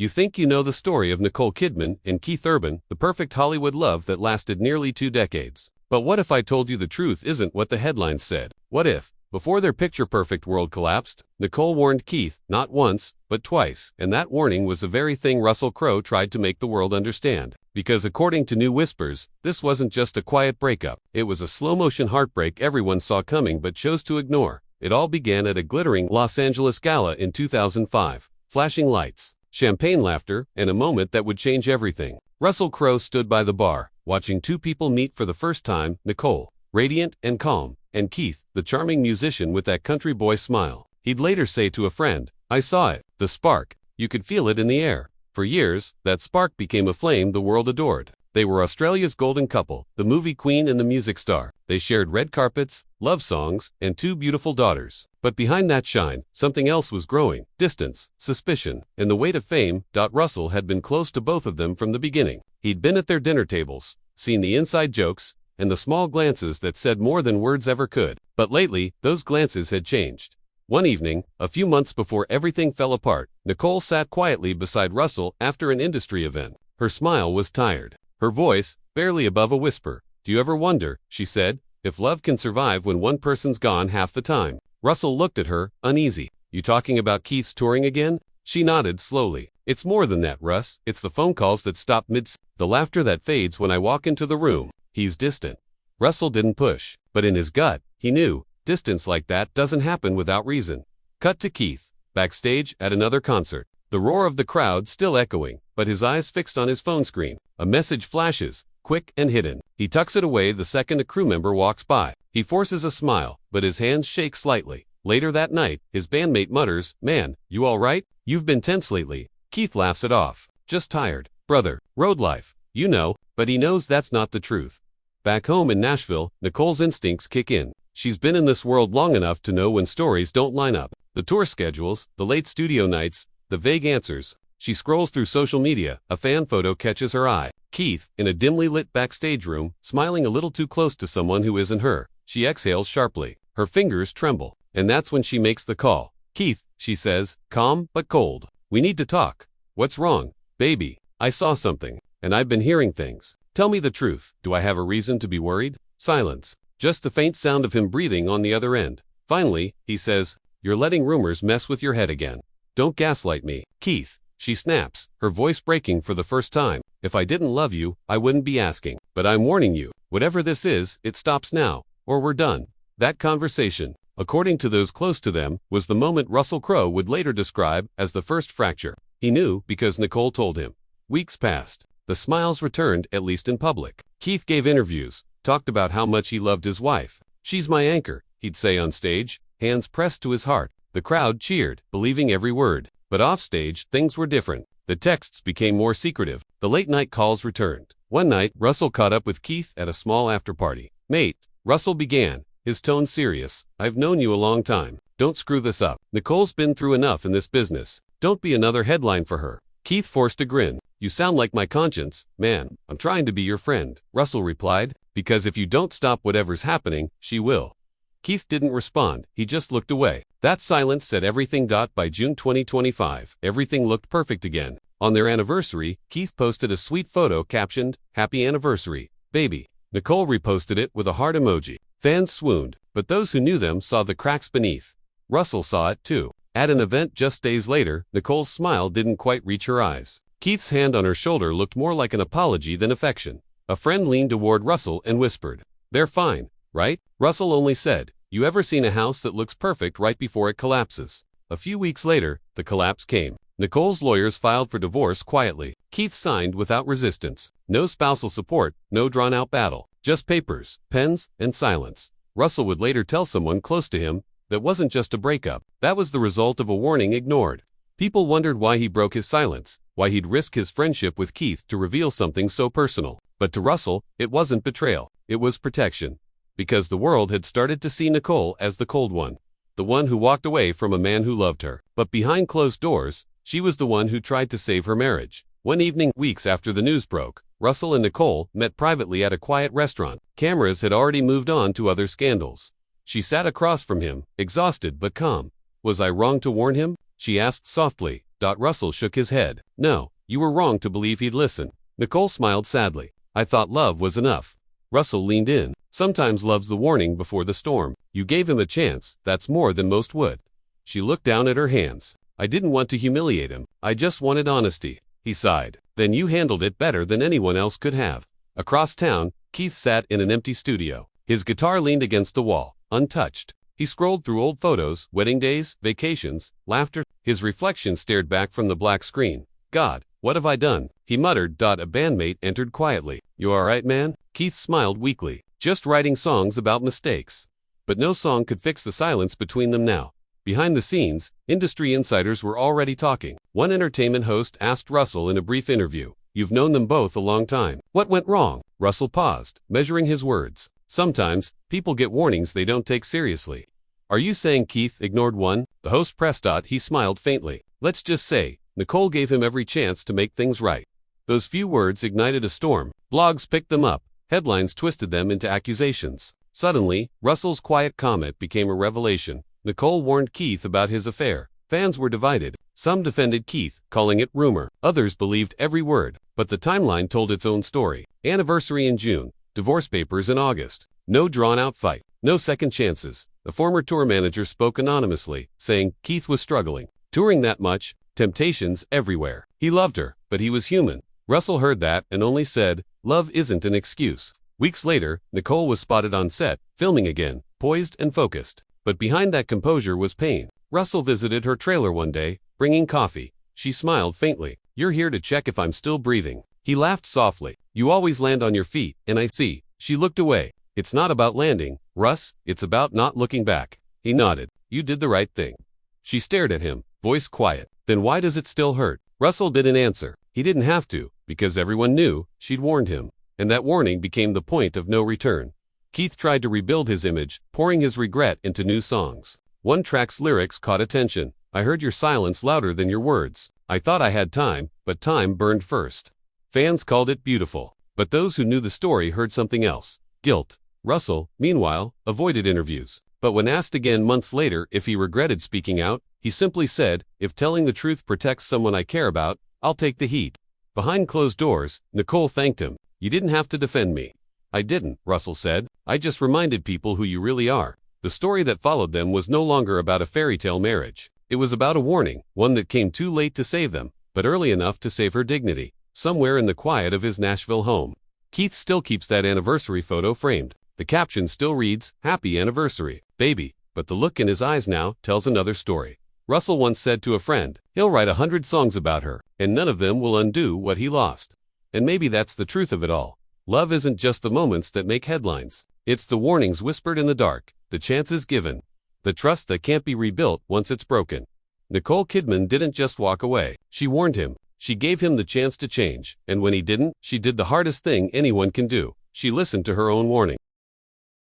You think you know the story of Nicole Kidman and Keith Urban, the perfect Hollywood love that lasted nearly 2 decades. But what if I told you the truth isn't what the headlines said? What if, before their picture-perfect world collapsed, Nicole warned Keith, not once, but twice, and that warning was the very thing Russell Crowe tried to make the world understand. Because according to New Whispers, this wasn't just a quiet breakup, it was a slow-motion heartbreak everyone saw coming but chose to ignore. It all began at a glittering Los Angeles gala in 2005. Flashing lights, champagne laughter, and a moment that would change everything. Russell Crowe stood by the bar, watching two people meet for the first time, Nicole, radiant and calm, and Keith, the charming musician with that country boy smile. He'd later say to a friend, "I saw it, the spark. You could feel it in the air." For years, that spark became a flame the world adored. They were Australia's golden couple, the movie queen and the music star. They shared red carpets, love songs, and 2 beautiful daughters. But behind that shine, something else was growing: distance, suspicion, and the weight of fame. Russell had been close to both of them from the beginning. He'd been at their dinner tables, seen the inside jokes, and the small glances that said more than words ever could. But lately, those glances had changed. One evening, a few months before everything fell apart, Nicole sat quietly beside Russell after an industry event. Her smile was tired, her voice barely above a whisper. "Do you ever wonder," she said, "if love can survive when one person's gone half the time?" Russell looked at her, uneasy. "You talking about Keith's touring again?" She nodded slowly. "It's more than that, Russ. It's the phone calls that stop the laughter that fades when I walk into the room. He's distant." Russell didn't push, but in his gut, he knew, distance like that doesn't happen without reason. Cut to Keith, backstage at another concert. The roar of the crowd still echoing, but his eyes fixed on his phone screen. A message flashes, quick and hidden. He tucks it away the second a crew member walks by. He forces a smile, but his hands shake slightly. Later that night, his bandmate mutters, "Man, you all right? You've been tense lately." Keith laughs it off. "Just tired, brother. Road life. You know." But he knows that's not the truth. Back home in Nashville, Nicole's instincts kick in. She's been in this world long enough to know when stories don't line up. The tour schedules, the late studio nights, the vague answers. She scrolls through social media. A fan photo catches her eye. Keith, in a dimly lit backstage room, smiling a little too close to someone who isn't her. She exhales sharply. Her fingers tremble. And that's when she makes the call. "Keith," she says, calm but cold. "We need to talk." "What's wrong, baby?" "I saw something, and I've been hearing things." "Tell me the truth. Do I have a reason to be worried?" Silence. Just the faint sound of him breathing on the other end. Finally, he says, "You're letting rumors mess with your head again. Don't gaslight me." "Keith," she snaps, her voice breaking for the first time. "If I didn't love you, I wouldn't be asking. But I'm warning you, whatever this is, it stops now, or we're done." That conversation, according to those close to them, was the moment Russell Crowe would later describe as the first fracture. He knew because Nicole told him. Weeks passed. The smiles returned, at least in public. Keith gave interviews, talked about how much he loved his wife. "She's my anchor," he'd say on stage, hands pressed to his heart. The crowd cheered, believing every word. But offstage, things were different. The texts became more secretive. The late-night calls returned. One night, Russell caught up with Keith at a small after-party. "Mate," Russell began, his tone serious, "I've known you a long time. Don't screw this up. Nicole's been through enough in this business. Don't be another headline for her." Keith forced a grin. "You sound like my conscience, man." "I'm trying to be your friend," Russell replied, "because if you don't stop whatever's happening, she will." Keith didn't respond, he just looked away. That silence said everything. By June 2025, everything looked perfect again. On their anniversary, Keith posted a sweet photo captioned, "Happy anniversary, baby." Nicole reposted it with a heart emoji. Fans swooned, but those who knew them saw the cracks beneath. Russell saw it too. At an event just days later, Nicole's smile didn't quite reach her eyes. Keith's hand on her shoulder looked more like an apology than affection. A friend leaned toward Russell and whispered, "They're fine, right?" Russell only said, "You ever seen a house that looks perfect right before it collapses?" A few weeks later, the collapse came. Nicole's lawyers filed for divorce quietly. Keith signed without resistance. No spousal support, no drawn-out battle. Just papers, pens, and silence. Russell would later tell someone close to him, that wasn't just a breakup. That was the result of a warning ignored. People wondered why he broke his silence, why he'd risk his friendship with Keith to reveal something so personal. But to Russell, it wasn't betrayal. It was protection. Because the world had started to see Nicole as the cold one. The one who walked away from a man who loved her. But behind closed doors, she was the one who tried to save her marriage. One evening, weeks after the news broke, Russell and Nicole met privately at a quiet restaurant. Cameras had already moved on to other scandals. She sat across from him, exhausted but calm. "Was I wrong to warn him?" she asked softly. Russell shook his head. No, you were wrong to believe he'd listen. Nicole smiled sadly. I thought love was enough. Russell leaned in. Sometimes love's the warning before the storm. You gave him a chance, that's more than most would. She looked down at her hands. I didn't want to humiliate him. I just wanted honesty. He sighed. Then you handled it better than anyone else could have. Across town, Keith sat in an empty studio. His guitar leaned against the wall, untouched. He scrolled through old photos, wedding days, vacations, laughter. His reflection stared back from the black screen. God, what have I done? He muttered. A bandmate entered quietly. You alright, man? Keith smiled weakly. Just writing songs about mistakes. But no song could fix the silence between them now. Behind the scenes, industry insiders were already talking. One entertainment host asked Russell in a brief interview, "You've known them both a long time. What went wrong?" Russell paused, measuring his words. Sometimes, people get warnings they don't take seriously. Are you saying Keith ignored one? The host pressed. He smiled faintly. Let's just say, Nicole gave him every chance to make things right. Those few words ignited a storm. Blogs picked them up. Headlines twisted them into accusations. Suddenly, Russell's quiet comment became a revelation. Nicole warned Keith about his affair. Fans were divided. Some defended Keith, calling it rumor. Others believed every word. But the timeline told its own story. Anniversary in June. Divorce papers in August. No drawn-out fight. No second chances. The former tour manager spoke anonymously, saying Keith was struggling. Touring that much, temptations everywhere. He loved her, but he was human. Russell heard that and only said, love isn't an excuse. Weeks later, Nicole was spotted on set, filming again, poised and focused. But behind that composure was pain. Russell visited her trailer one day, bringing coffee. She smiled faintly. You're here to check if I'm still breathing. He laughed softly. You always land on your feet, and I see. She looked away. It's not about landing, Russ, it's about not looking back. He nodded. You did the right thing. She stared at him, voice quiet. Then why does it still hurt? Russell didn't answer. He didn't have to, because everyone knew she'd warned him. And that warning became the point of no return. Keith tried to rebuild his image, pouring his regret into new songs. One track's lyrics caught attention. I heard your silence louder than your words. I thought I had time, but time burned first. Fans called it beautiful. But those who knew the story heard something else. Guilt. Russell, meanwhile, avoided interviews. But when asked again months later if he regretted speaking out, he simply said, if telling the truth protects someone I care about, I'll take the heat. Behind closed doors, Nicole thanked him. You didn't have to defend me. I didn't, Russell said. I just reminded people who you really are. The story that followed them was no longer about a fairy tale marriage. It was about a warning, one that came too late to save them, but early enough to save her dignity. Somewhere in the quiet of his Nashville home. Keith still keeps that anniversary photo framed. The caption still reads, Happy Anniversary, baby, but the look in his eyes now tells another story. Russell once said to a friend, he'll write 100 songs about her, and none of them will undo what he lost. And maybe that's the truth of it all. Love isn't just the moments that make headlines. It's the warnings whispered in the dark, the chances given, the trust that can't be rebuilt once it's broken. Nicole Kidman didn't just walk away. She warned him. She gave him the chance to change, and when he didn't, she did the hardest thing anyone can do. She listened to her own warning.